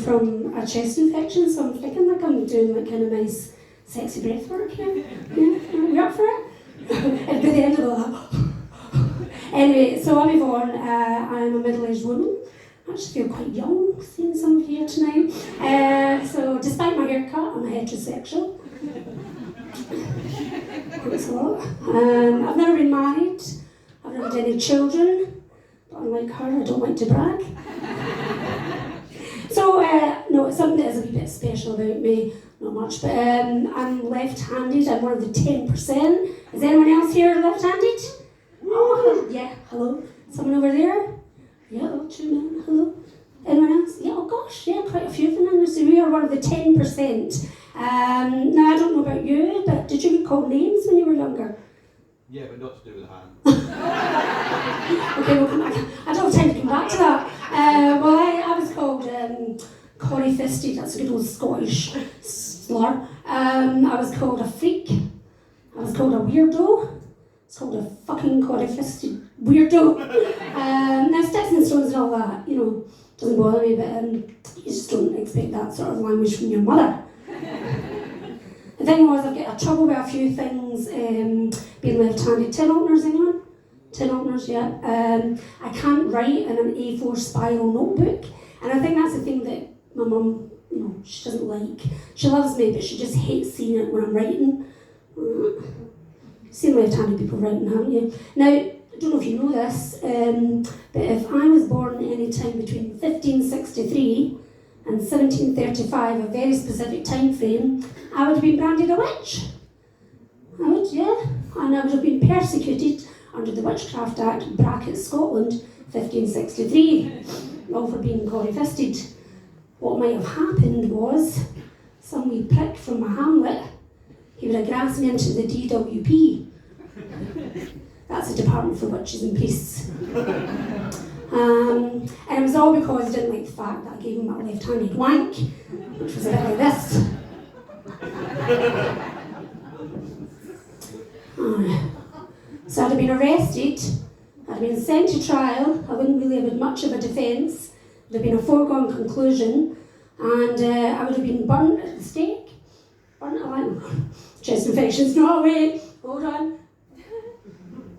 from a chest infection, so I'm thinking like I'm doing like kind of nice, sexy breath work here. Yeah, are we up for it? And by the end of that. Anyway, so I'll move on. I'm a middle-aged woman. I actually feel quite young seeing some of you here tonight. So despite my haircut, I'm heterosexual. Thanks a lot. I've never been married. I've never had any children. But unlike her, I don't like to brag. So, no, it's something that is a wee bit special about me. Not much, but I'm left-handed. I'm one of the 10%. Is anyone else here left-handed? Oh, yeah, hello. Someone over there? Yeah, oh, 2 men, hello. Anyone else? Yeah, oh gosh, yeah, quite a few of them in there. So we are one of the 10%. Now, I don't know about you, but did you get called names when you were younger? Yeah, but not to do with a hand. Okay, we'll come back. I don't have time to come back to that. Well, I was called corry-fisted, that's a good old Scottish slur. I was called a freak. I was called a weirdo. It's called a fucking corry-fisted weirdo. Now, sticks and stones and all that, you know, doesn't bother me, but you just don't expect that sort of language from your mother. The thing was, I've got trouble with a few things, being left-handed. Tin openers, anyone? Tin openers, yeah. I can't write in an A4 spiral notebook, and I think that's the thing that my mum, you know, she doesn't like. She loves me, but she just hates seeing it when I'm writing. Seen left-handed people writing, haven't you? Now, I don't know if you know this, but if I was born any time between 1563 and 1735, a very specific time frame, I would have been branded a witch. I would, yeah. And I would have been persecuted under the Witchcraft Act, bracket Scotland, 1563, all for being corry-fisted. What might have happened was, some wee prick from my hamlet, he would have grasped me into the DWP. That's the Department for Witches and Priests. And it was all because I didn't like the fact that I gave him that left-handed wank, which was a bit like this. So I'd have been arrested, I'd have been sent to trial, I wouldn't really have had much of a defence, it would have been a foregone conclusion, and I would have been burnt at the stake. Burnt alive. Chest infection's not away. Hold on.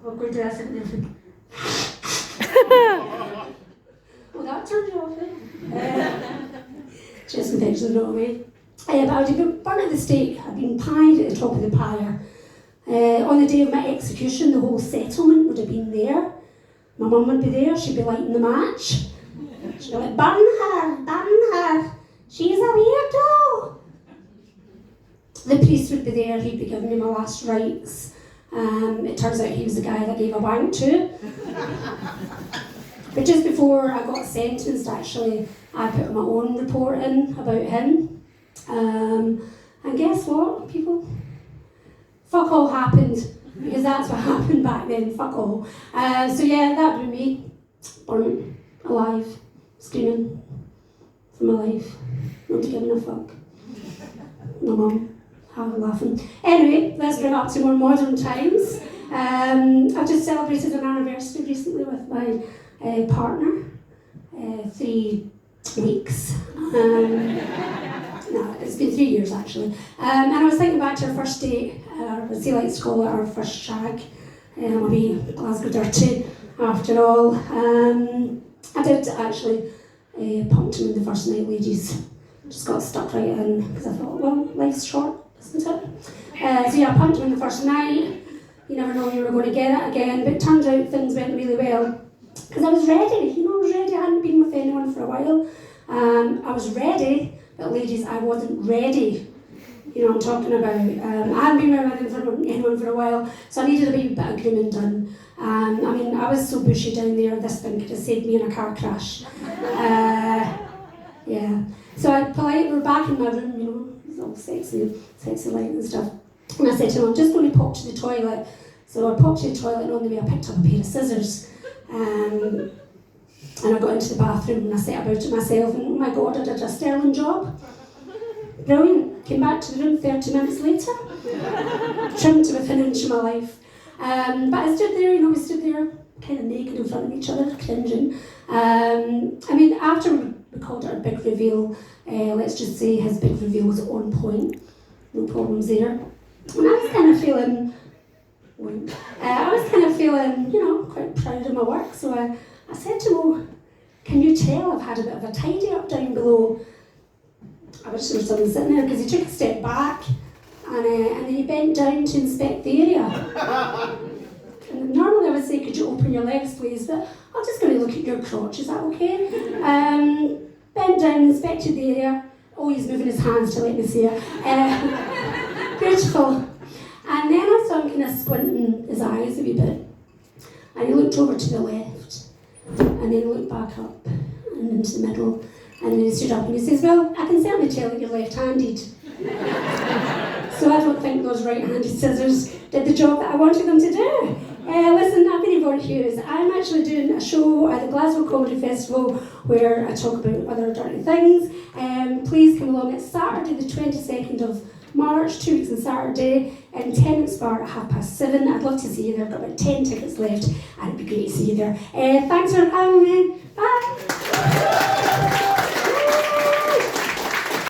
Awkward dressing and everything. Well, that turned you off, eh? Chest infection's not away. But I would have been burnt at the stake. I'd been pied at the top of the pyre. On the day of my execution, the whole settlement would have been there. My mum would be there, she'd be lighting the match. She'd be like, burn her, she's a weirdo. The priest would be there, he'd be giving me my last rites. It turns out he was the guy that gave a wank to. But just before I got sentenced, actually, I put my own report in about him. And guess what, people? Fuck all happened, because that's what happened back then, fuck all. So yeah, that would be me, burnt, alive, screaming for my life, not giving a fuck. My mum, laughing. Anyway, let's bring it up to more modern times. I just celebrated an anniversary recently with my partner, 3 weeks. No, it's been 3 years actually. And I was thinking back to our first date, as he likes to call it, our first shag. I'll be Glasgow dirty after all. I did actually pumped him in the first night, ladies. Just got stuck right in because I thought, well, life's short, isn't it? So yeah, I pumped him in the first night. You never know when you were going to get it again, but it turns out things went really well. Because I was ready, I was ready. I hadn't been with anyone for a while. I was ready, but ladies, I wasn't ready. You know what I'm talking about. I hadn't been with anyone for a while, so I needed a wee bit of grooming done. I mean, I was so bushy down there, this thing could have saved me in a car crash. Yeah. So we're back in my room, you know, it's all sexy light and stuff. And I said to him, I'm just going to pop to the toilet. So I popped to the toilet, and on the way I picked up a pair of scissors. And I got into the bathroom and I set about it myself, and oh my god, I did a sterling job. Brilliant. Came back to the room 30 minutes later. Trimmed to within an inch of my life. But I stood there, we stood there kind of naked in front of each other, cringing. I mean, after we we called it our big reveal. Let's just say his big reveal was on point. No problems there. And I was kind of feeling, quite proud of my work. So I said to him, "Oh, can you tell I've had a bit of a tidy up down below?" I wish there was someone sitting there, because he took a step back and then he bent down to inspect the area. And normally I would say, "Could you open your legs, please?" But I'm just going to look at your crotch, is that okay? Bent down, inspected the area. Oh, he's moving his hands to let me see it. Beautiful. And then I saw him kind of squinting his eyes a wee bit. And he looked over to the left. And then he looked back up and into the middle. And then he stood up and he says, "Well, I can certainly tell that you're left-handed." So I don't think those right-handed scissors did the job that I wanted them to do. Listen, I've been Yvonne Hughes. I'm actually doing a show at the Glasgow Comedy Festival where I talk about other dirty things. Please come along. It's Saturday the 22nd of March, 2 weeks on Saturday, in Tennant's Bar at 7:30. I'd love to see you there. I've got about 10 tickets left and it'd be great to see you there. Thanks for having me. Bye.